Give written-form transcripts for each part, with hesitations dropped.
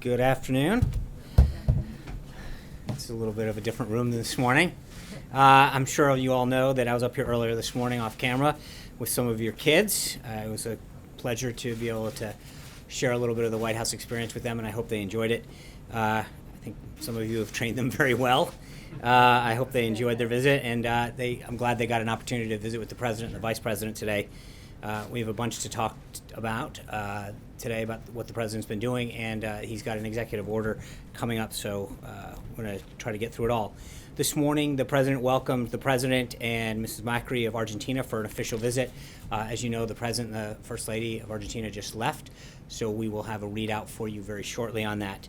Good afternoon. It's a little bit of a different room than this morning. I'm sure you all know that I was up here earlier this morning off camera with some of your kids. It was a pleasure to be able to share a little bit of the White House experience with them, and I hope they enjoyed it. I think some of you have trained them very well. I hope they enjoyed their visit, and I'm glad they got an opportunity to visit with the President and the Vice President today. We have a bunch to talk about today about what the President's been doing, and he's got an executive order coming up, so we're going to try to get through it all. This morning, the President welcomed the President and Mrs. Macri of Argentina for an official visit. As you know, the President and the First Lady of Argentina just left, so we will have a readout for you very shortly on that.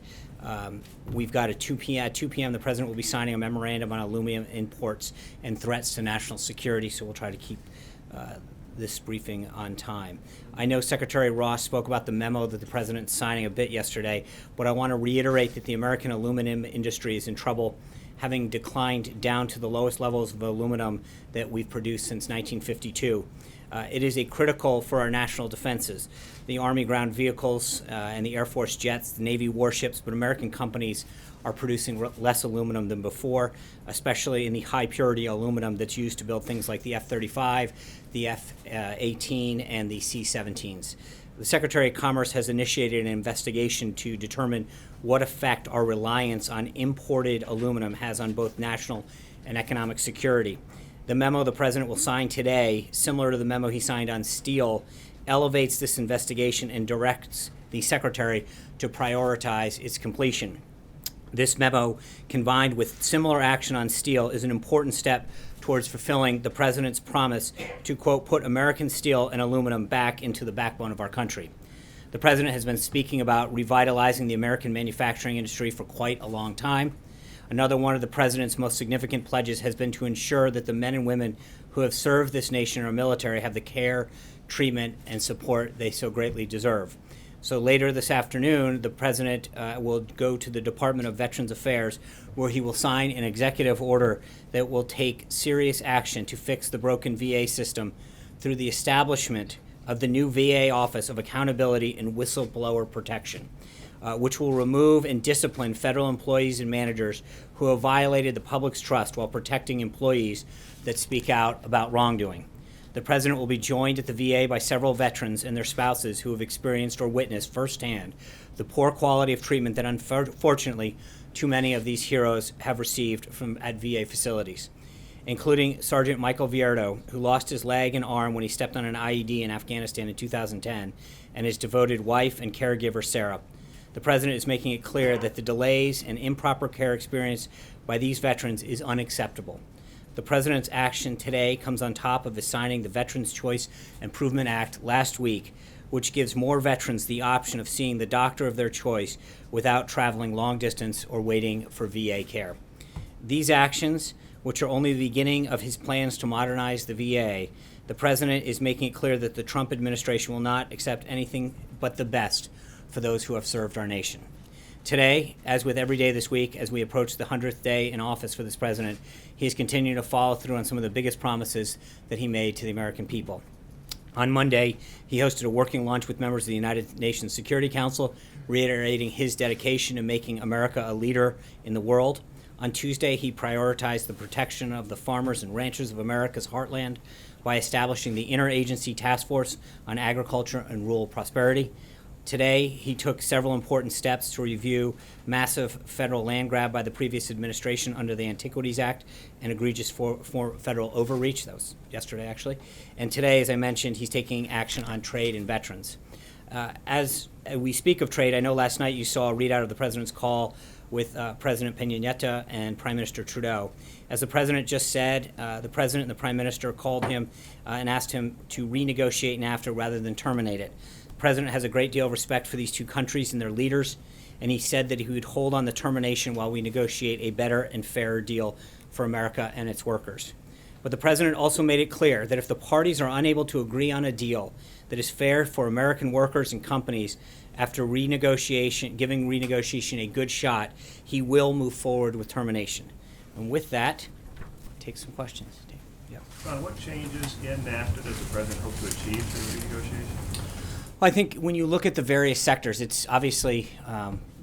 We've got at 2 p.m. the President will be signing a memorandum on aluminum imports and threats to national security, so we'll try to keep this briefing on time. I know Secretary Ross spoke about the memo that the President's signing a bit yesterday, but I want to reiterate that the American aluminum industry is in trouble, having declined down to the lowest levels of aluminum that we've produced since 1952. It is critical for our national defenses, the Army ground vehicles and the Air Force jets, the Navy warships, but American companies are producing less aluminum than before, especially in the high purity aluminum that's used to build things like the F-35, the F-18, and the C-17s. The Secretary of Commerce has initiated an investigation to determine what effect our reliance on imported aluminum has on both national and economic security. The memo the President will sign today, similar to the memo he signed on steel, elevates this investigation and directs the Secretary to prioritize its completion. This memo, combined with similar action on steel, is an important step towards fulfilling the President's promise to, quote, put American steel and aluminum back into the backbone of our country. The President has been speaking about revitalizing the American manufacturing industry for quite a long time. Another one of the President's most significant pledges has been to ensure that the men and women who have served this nation in our military have the care, treatment, and support they so greatly deserve. So later this afternoon, the President will go to the Department of Veterans Affairs, where he will sign an executive order that will take serious action to fix the broken VA system through the establishment of the new VA Office of Accountability and Whistleblower Protection, which will remove and discipline federal employees and managers who have violated the public's trust while protecting employees that speak out about wrongdoing. The President will be joined at the VA by several veterans and their spouses who have experienced or witnessed firsthand the poor quality of treatment that unfortunately too many of these heroes have received at VA facilities, including Sergeant Michael Vierto, who lost his leg and arm when he stepped on an IED in Afghanistan in 2010, and his devoted wife and caregiver, Sarah. The President is making it clear that the delays and improper care experienced by these veterans is unacceptable. The President's action today comes on top of his signing the Veterans Choice Improvement Act last week, which gives more veterans the option of seeing the doctor of their choice without traveling long distance or waiting for VA care. These actions, which are only the beginning of his plans to modernize the VA, the President is making it clear that the Trump administration will not accept anything but the best for those who have served our nation. Today, as with every day this week, as we approach the 100th day in office for this President, he is continuing to follow through on some of the biggest promises that he made to the American people. On Monday, he hosted a working lunch with members of the United Nations Security Council, reiterating his dedication to making America a leader in the world. On Tuesday, he prioritized the protection of the farmers and ranchers of America's heartland by establishing the Interagency Task Force on Agriculture and Rural Prosperity. Today, he took several important steps to review massive federal land grab by the previous administration under the Antiquities Act and egregious for federal overreach. That was yesterday, actually. And today, as I mentioned, he's taking action on trade and veterans. As we speak of trade, I know last night you saw a readout of the President's call with President Peña Nieto and Prime Minister Trudeau. As the President just said, the President and the Prime Minister called him and asked him to renegotiate NAFTA rather than terminate it. The President has a great deal of respect for these two countries and their leaders, and he said that he would hold on the termination while we negotiate a better and fairer deal for America and its workers. But the President also made it clear that if the parties are unable to agree on a deal that is fair for American workers and companies after renegotiation, giving renegotiation a good shot, he will move forward with termination. And with that, take some questions. Yeah. What changes in NAFTA does the President hope to achieve through renegotiation? Well, I think when you look at the various sectors, it's obviously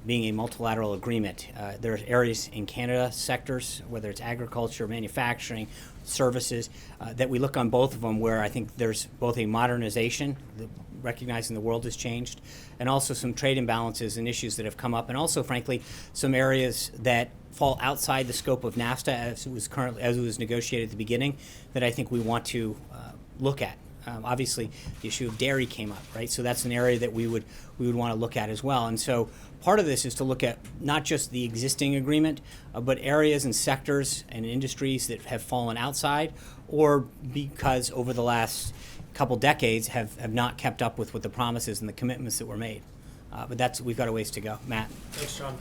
being a multilateral agreement. There are areas in Canada sectors, whether it's agriculture, manufacturing, services, that we look on both of them where I think there's both a modernization, recognizing the world has changed, and also some trade imbalances and issues that have come up, and also, frankly, some areas that fall outside the scope of NAFTA as it was negotiated at the beginning that I think we want to look at. Obviously, the issue of dairy came up, right? So that's an area that we would want to look at as well. And so part of this is to look at not just the existing agreement, but areas and sectors and industries that have fallen outside, or because over the last couple decades have not kept up with what the promises and the commitments that were made. But we've got a ways to go. Matt. Thanks, John.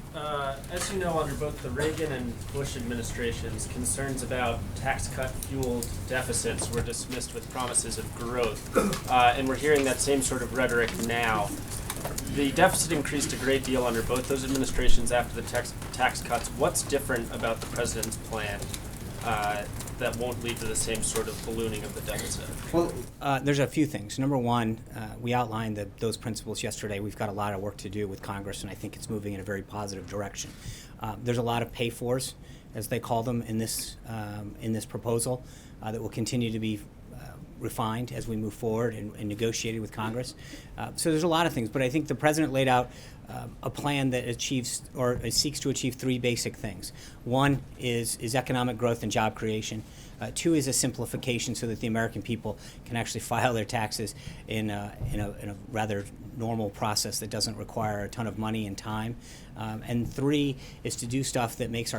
As you know, under both the Reagan and Bush administrations, concerns about tax cut-fueled deficits were dismissed with promises of growth. And we're hearing that same sort of rhetoric now. The deficit increased a great deal under both those administrations after the tax cuts. What's different about the president's plan that won't lead to the same sort of ballooning of the deficit? Well, there's a few things. Number one, we outlined those principles yesterday. We've got a lot of work to do with Congress, and I think it's moving in a very positive direction. There's a lot of pay-fors, as they call them, in this proposal that will continue to be refined as we move forward and negotiated with Congress. So there's a lot of things, but I think the president laid out a plan that achieves or seeks to achieve three basic things. One is economic growth and job creation. Two is a simplification so that the American people can actually file their taxes in a rather normal process that doesn't require a ton of money and time. And three is to do stuff that makes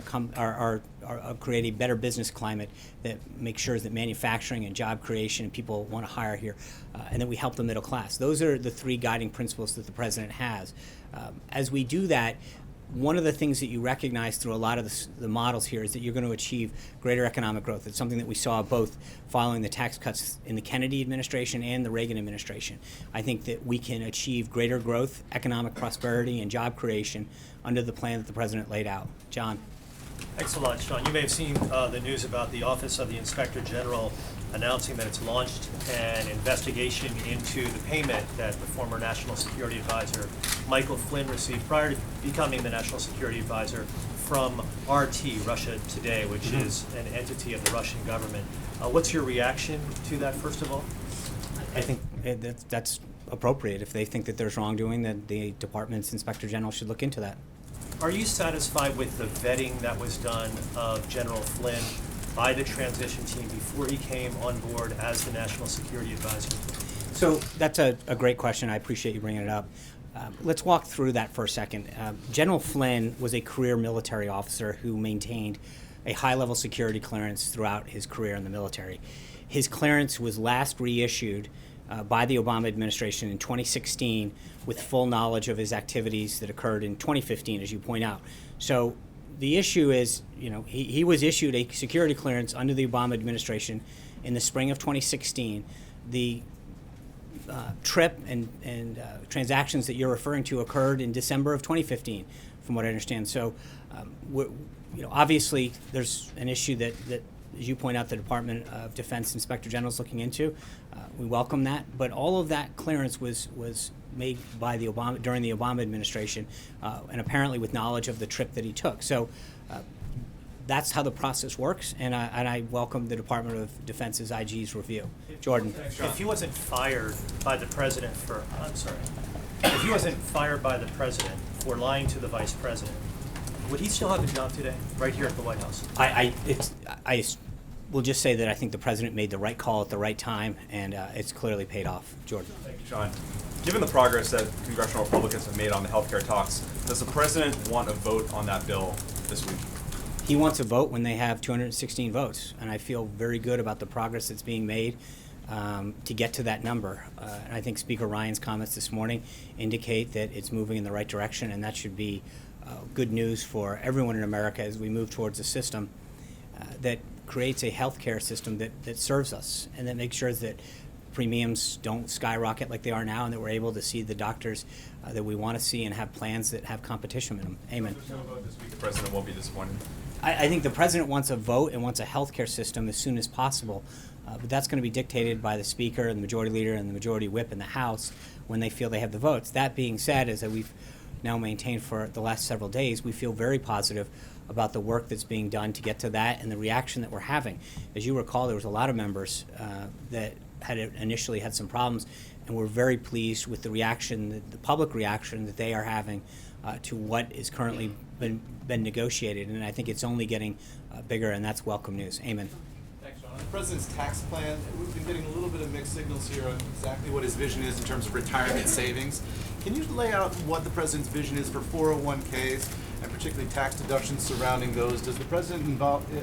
create a better business climate that makes sure that manufacturing and job creation and people want to hire here, and that we help the middle class. Those are the three guiding principles that the president has. As we do that, one of the things that you recognize through a lot of the models here is that you're going to achieve greater economic growth. It's something that we saw both following the tax cuts in the Kennedy administration and the Reagan administration. I think that we can achieve greater growth, economic prosperity, and job creation under the plan that the president laid out. John. Thanks a lot, Sean. You may have seen the news about the Office of the Inspector General announcing that it's launched an investigation into the payment that the former National Security Advisor Michael Flynn received prior to becoming the National Security Advisor from RT, Russia Today, which is an entity of the Russian government. What's your reaction to that, first of all? I think that's appropriate. If they think that there's wrongdoing, then the department's Inspector General should look into that. Are you satisfied with the vetting that was done of General Flynn by the transition team before he came on board as the National Security Advisor? So that's a great question. I appreciate you bringing it up. Let's walk through that for a second. General Flynn was a career military officer who maintained a high-level security clearance throughout his career in the military. His clearance was last reissued by the Obama administration in 2016 with full knowledge of his activities that occurred in 2015, as you point out. So the issue is, he was issued a security clearance under the Obama administration in the spring of 2016. The trip and transactions that you're referring to occurred in December of 2015, from what I understand. So, obviously, there's an issue that, as you point out, the Department of Defense Inspector General is looking into. We welcome that, but all of that clearance was made by during the Obama administration, and apparently with knowledge of the trip that he took. So that's how the process works, and I welcome the Department of Defense's IG's review. Jordan. If he wasn't fired by the president if he wasn't fired by the president for lying to the vice president, would he still have a job today, right here at the White House? I will just say that I think the president made the right call at the right time, and it's clearly paid off. Jordan. Thank you, Sean. Given the progress that congressional Republicans have made on the health care talks, does the president want a vote on that bill this week? He wants a vote when they have 216 votes, and I feel very good about the progress that's being made to get to that number. And I think Speaker Ryan's comments this morning indicate that it's moving in the right direction, and that should be good news for everyone in America as we move towards a system that creates a health care system that serves us and that makes sure that premiums don't skyrocket like they are now, and that we're able to see the doctors that we want to see and have plans that have competition in them. Amen. If there's no vote this week, the president won't be disappointed. I think the president wants a vote and wants a health care system as soon as possible, but that's going to be dictated by the Speaker and the Majority Leader and the Majority Whip in the House when they feel they have the votes. That being said, as we've now maintained for the last several days, we feel very positive about the work that's being done to get to that and the reaction that we're having. As you recall, there was a lot of members that had initially had some problems, and we're very pleased with the reaction, the public reaction that they are having to what is currently been negotiated, and I think it's only getting bigger, and that's welcome news. Amen. Thanks, John. On the president's tax plan, we've been getting a little bit of mixed signals here on exactly what his vision is in terms of retirement savings. Can you lay out what the president's vision is for 401ks and particularly tax deductions surrounding those? Does the president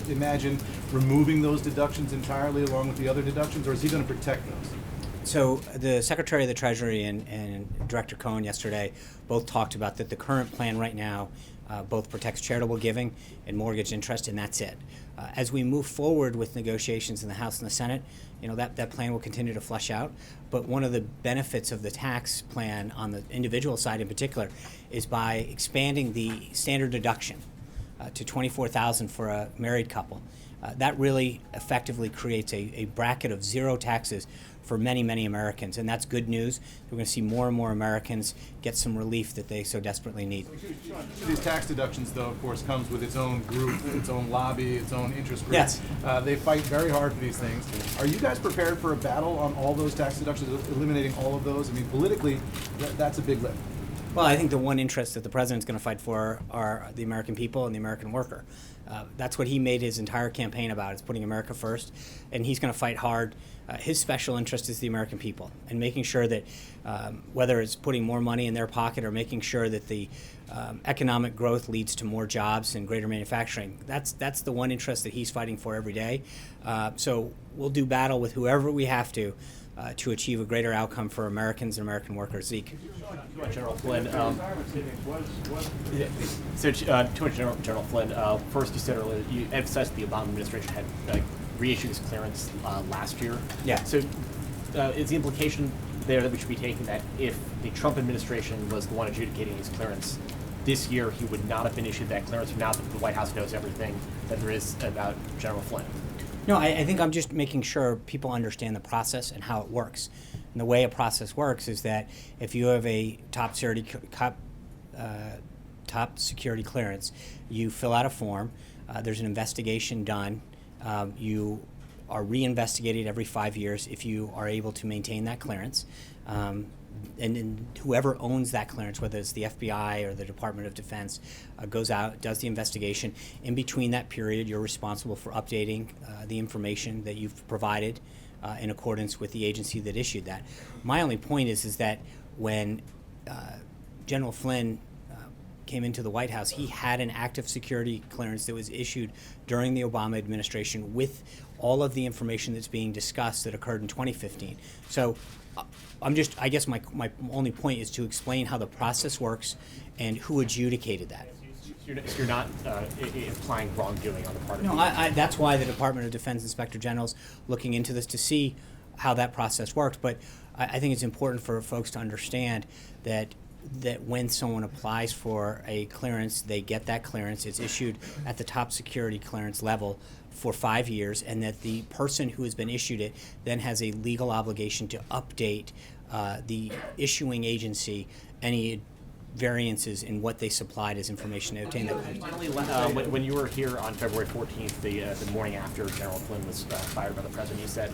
imagine removing those deductions entirely along with the other deductions, or is he going to protect those? So the Secretary of the Treasury and Director Cohen yesterday both talked about that the current plan right now both protects charitable giving and mortgage interest, and that's it. As we move forward with negotiations in the House and the Senate, that plan will continue to flesh out. But one of the benefits of the tax plan on the individual side in particular is by expanding the standard deduction to $24,000 for a married couple. That really effectively creates a bracket of zero taxes for many, many Americans, and that's good news. We're going to see more and more Americans get some relief that they so desperately need. These tax deductions, though, of course, comes with its own group, its own lobby, its own interest group. Yes. They fight very hard for these things. Are you guys prepared for a battle on all those tax deductions, eliminating all of those? I mean, politically, that's a big lift. Well, I think the one interest that the president's going to fight for are the American people and the American worker. That's what he made his entire campaign about, is putting America first, and he's going to fight hard. His special interest is the American people, and making sure that whether it's putting more money in their pocket or making sure that the economic growth leads to more jobs and greater manufacturing, that's the one interest that he's fighting for every day. So we'll do battle with whoever we have to achieve a greater outcome for Americans and American workers. Zeke. General Flynn. General Flynn, first you said earlier, you emphasized the Obama administration had reissued his clearance last year. Yeah. So is the implication there that we should be taking that if the Trump administration was the one adjudicating his clearance this year, he would not have been issued that clearance now that the White House knows everything that there is about General Flynn? No, I think I'm just making sure people understand the process and how it works. And the way a process works is that if you have a top security clearance, you fill out a form. There's an investigation done. You are reinvestigated every 5 years if you are able to maintain that clearance. And then whoever owns that clearance, whether it's the FBI or the Department of Defense, goes out, does the investigation. In between that period, you're responsible for updating the information that you've provided in accordance with the agency that issued that. My only point is that when General Flynn came into the White House, he had an active security clearance that was issued during the Obama administration with all of the information that's being discussed that occurred in 2015. So I guess my only point is to explain how the process works and who adjudicated that. You're not implying wrongdoing on the part of No, the that's why the Department of Defense Inspector General's looking into this to see how that process works. But I think it's important for folks to understand that when someone applies for a clearance, they get that clearance. It's issued at the top security clearance level for 5 years, and that the person who has been issued it then has a legal obligation to update the issuing agency any variances in what they supplied as information to obtain that clearance. Finally, when you were here on February 14th, the morning after General Flynn was fired by the president, you said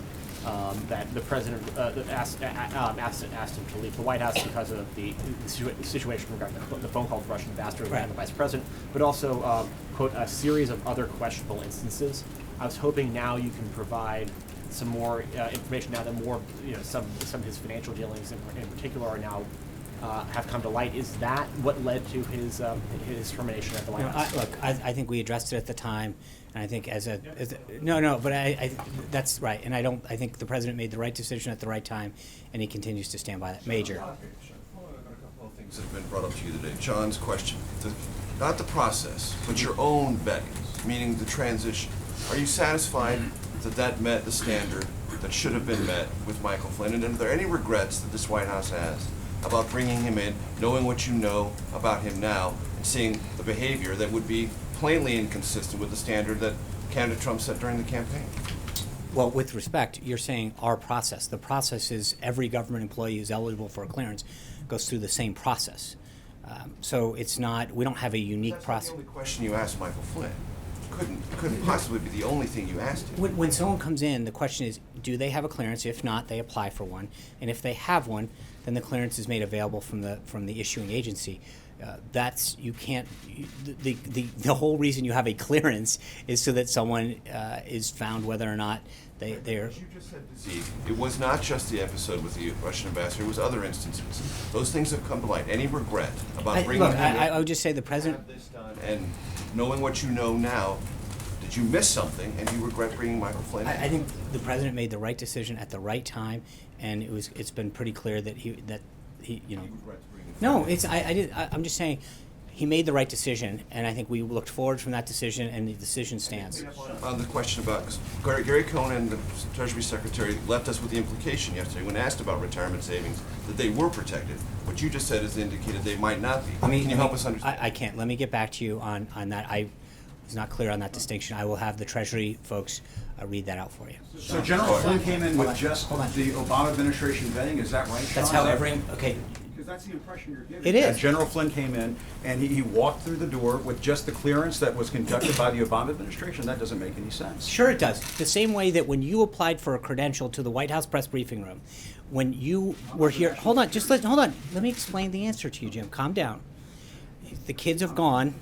that the president asked him to leave the White House because of the situation regarding the phone call to Russian ambassador and the vice president, but also, quote, a series of other questionable instances. I was hoping now you can provide some more information now that more, some of his financial dealings in particular are now have come to light. Is that what led to his termination at the White House? I think we addressed it at the time, and I think but I that's right, and I think the president made the right decision at the right time, and he continues to stand by that. Major. A couple of things that have been brought up to you today. John's question, not the process, but your own vetting, meaning the transition. Are you satisfied that met the standard that should have been met with Michael Flynn? And are there any regrets that this White House has about bringing him in, knowing what you know about him now, and seeing the behavior that would be plainly inconsistent with the standard that candidate Trump set during the campaign? Well, with respect, you're saying our process. The process is every government employee who's eligible for a clearance goes through the same process. So it's not, we don't have a unique That's not process. the only question you asked Michael Flynn. Couldn't possibly be the only thing you asked him. When someone comes in, the question is, do they have a clearance? If not, they apply for one. And if they have one, then the clearance is made available from the issuing agency. That's, you can't, the whole reason you have a clearance is so that someone is found whether or not they're. As you just said this evening, it was not just the episode with the Russian ambassador, it was other instances. Those things have come to light. Any regret about bringing Look, him in? I would just say the president. Have this done, and knowing what you know now, did you miss something and you regret bringing Michael Flynn in? I think the president made the right decision at the right time, and it's been pretty clear that he you know. He regrets bringing No, Flynn in. I'm just saying, he made the right decision, and I think we looked forward from that decision, and the decision stands. On the question about, 'cause Gary Cohn, the Treasury Secretary, left us with the implication yesterday when asked about retirement savings that they were protected. What you just said is indicated they might not be. Can you help us understand? I can't. Let me get back to you on that. I was not clear on that distinction. I will have the Treasury folks read that out for you. So General Flynn came in with just Hold on. the Obama administration vetting, is that right, Sean? That's how okay. Because that's the impression you're giving. It is. That General Flynn came in and he walked through the door with just the clearance that was conducted by the Obama administration. That doesn't make any sense. Sure it does. The same way that when you applied for a credential to the White House Press Briefing Room, when you were here, hold on, hold on. Let me explain the answer to you, Jim. Calm down. The kids have gone.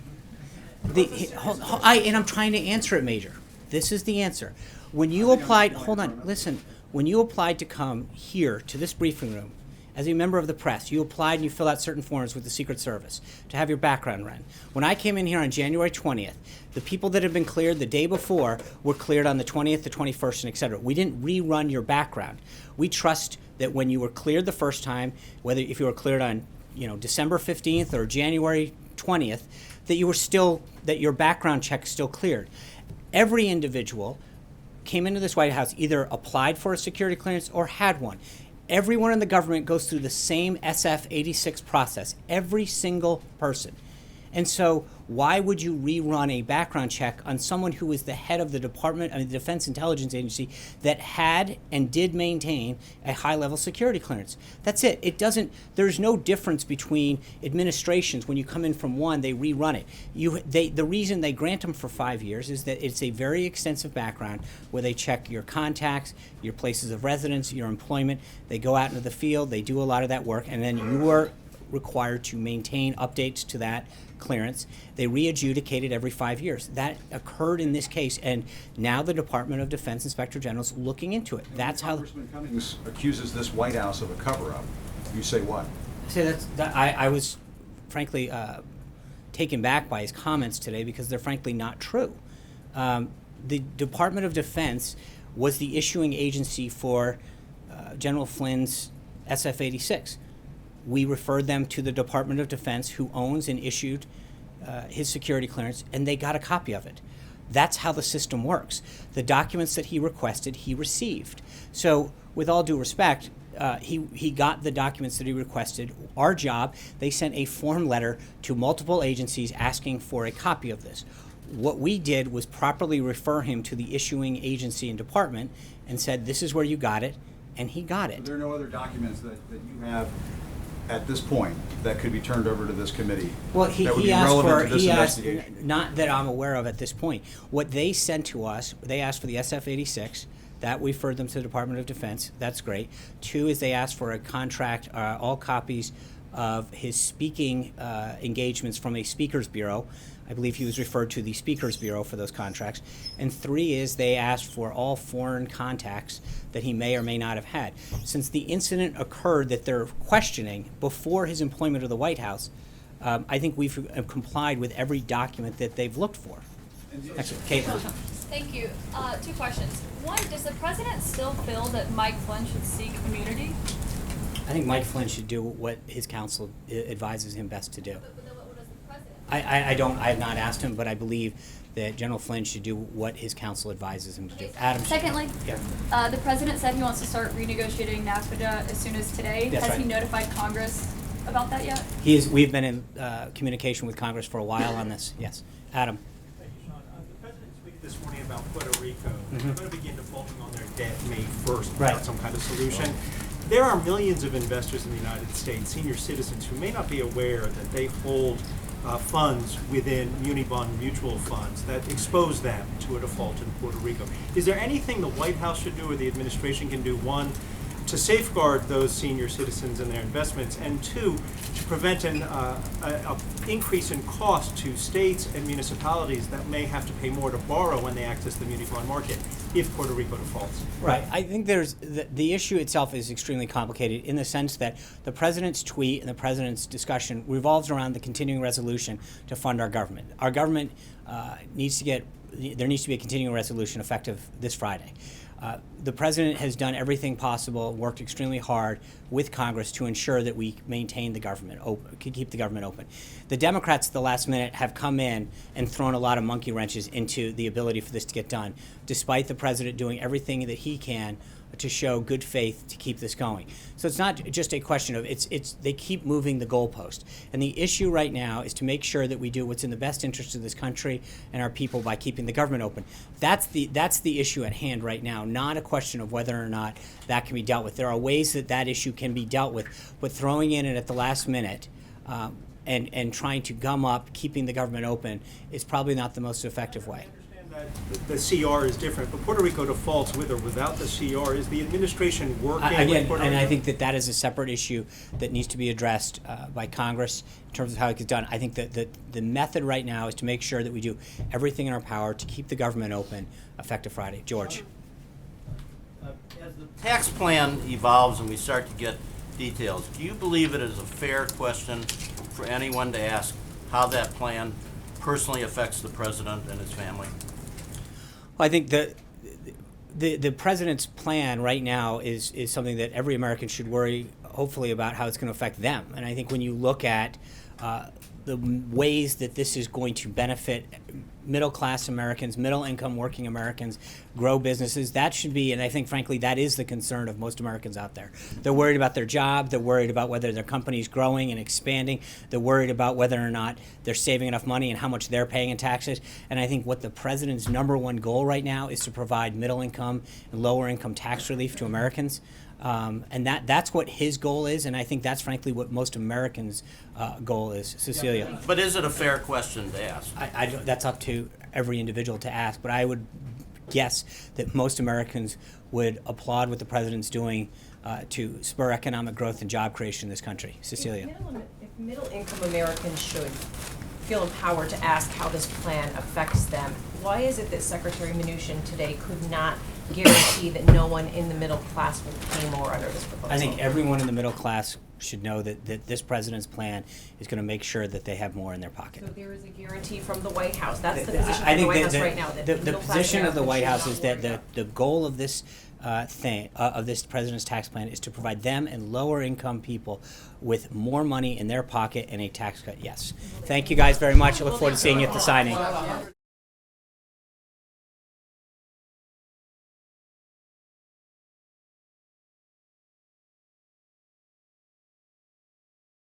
And I'm trying to answer it, Major. This is the answer. When you applied, hold on, listen. When you applied to come here to this briefing room, as a member of the press, you applied and you filled out certain forms with the Secret Service to have your background run. When I came in here on January 20th, the people that had been cleared the day before were cleared on the 20th, the 21st, and et cetera. We didn't rerun your background. We trust that when you were cleared the first time, whether if you were cleared on December 15th or January 20th, that you were still, that your background check still cleared. Every individual came into this White House, either applied for a security clearance or had one. Everyone in the government goes through the same SF-86 process, every single person. And so why would you rerun a background check on someone who was the head of the the Defense Intelligence Agency that had and did maintain a high-level security clearance? That's it. There's no difference between administrations. When you come in from one, they rerun it. The reason they grant them for 5 years is that it's a very extensive background where they check your contacts, your places of residence, your employment. They go out into the field, they do a lot of that work, and then you are required to maintain updates to that clearance. They re-adjudicate it every 5 years. That occurred in this case, and now the Department of Defense Inspector General is looking into it. That's how. Congressman Cummings accuses this White House of a cover-up. You say what? I was frankly taken back by his comments today because they're frankly not true. The Department of Defense was the issuing agency for General Flynn's SF-86. We referred them to the Department of Defense, who owns and issued his security clearance, and they got a copy of it. That's how the system works. The documents that he requested, he received. So, with all due respect, he got the documents that he requested. Our job, they sent a form letter to multiple agencies asking for a copy of this. What we did was properly refer him to the issuing agency and department and said, this is where you got it, and he got it. Are there no other documents that you have at this point that could be turned over to this committee Well, that would be relevant to this investigation? Not that I'm aware of at this point. What they sent to us, they asked for the SF-86. That we referred them to the Department of Defense. That's great. 2 is they asked for a contract, all copies of his speaking engagements from a speakers bureau. I believe he was referred to the Speakers Bureau for those contracts. And 3 is they asked for all foreign contacts that he may or may not have had. Since the incident occurred that they're questioning before his employment of the White House, I think we've complied with every document that they've looked for. Excellent. Caitlin. Thank you. 2 questions. 1, does the president still feel that Mike Flynn should seek immunity? I think Mike Flynn should do what his counsel advises him best to do. But then what does the president? I have not asked him, but I believe that General Flynn should do what his counsel advises him to do. Adam. Secondly, Yeah. the president said he wants to start renegotiating NAFTA as soon as today. That's Has he right. notified Congress about that yet? We've been in communication with Congress for a while on this. Yes. Adam. Thank you, Sean. The president speak this morning about Puerto Rico. Mhm. They're going to begin defaulting on their debt May 1st Right. without some kind of solution. There are millions of investors in the United States, senior citizens, who may not be aware that they hold funds within muni bond mutual funds that expose them to a default in Puerto Rico. Is there anything the White House should do or the administration can do, one, to safeguard those senior citizens and their investments, and two, to prevent an increase in cost to states and municipalities that may have to pay more to borrow when they access the muni bond market if Puerto Rico defaults? Right. I think there's the issue itself is extremely complicated in the sense that the president's tweet and the president's discussion revolves around the continuing resolution to fund our government. Our government needs to there needs to be a continuing resolution effective this Friday. The president has done everything possible, worked extremely hard with Congress to ensure that we maintain the government open, keep the government open. The Democrats at the last minute have come in and thrown a lot of monkey wrenches into the ability for this to get done, despite the president doing everything that he can to show good faith to keep this going. So it's not just a question of they keep moving the goalpost. And the issue right now is to make sure that we do what's in the best interest of this country and our people by keeping the government open. That's the issue at hand right now, not a question of whether or not that can be dealt with. There are ways that issue can be dealt with, but throwing in it at the last minute and trying to gum up keeping the government open is probably not the most effective way. The CR is different, but Puerto Rico defaults with or without the CR. Is the administration working with Again, Puerto and Rico? I think that is a separate issue that needs to be addressed by Congress in terms of how it gets done. I think that the method right now is to make sure that we do everything in our power to keep the government open effective Friday. George. As the tax plan evolves and we start to get details, do you believe it is a fair question for anyone to ask how that plan personally affects the president and his family? Well, I think the president's plan right now is something that every American should worry, hopefully, about how it's going to affect them. And I think when you look at the ways that this is going to benefit middle-class Americans, middle-income working Americans, grow businesses, that should be, and I think, frankly, that is the concern of most Americans out there. They're worried about their job. They're worried about whether their company's growing and expanding. They're worried about whether or not they're saving enough money and how much they're paying in taxes. And I think what the president's number one goal right now is to provide middle-income and lower-income tax relief to Americans. And that's what his goal is, and I think that's frankly what most Americans' goal is. Cecilia. But is it a fair question to ask? That's up to every individual to ask, but I would guess that most Americans would applaud what the president's doing to spur economic growth and job creation in this country. Cecilia. If middle-income Americans should feel empowered to ask how this plan affects them, why is it that Secretary Mnuchin today could not guarantee that no one in the middle class will pay more under this proposal? I think everyone in the middle class should know that this president's plan is going to make sure that they have more in their pocket. So there is a guarantee from the White House. That's the position of the White House right now. That The middle-class position of the Americans White should House not is that worry the goal of this of this president's tax plan is to provide them and lower income people with more money in their pocket and a tax cut. Yes. Thank you guys very much. I look forward to seeing you at the signing.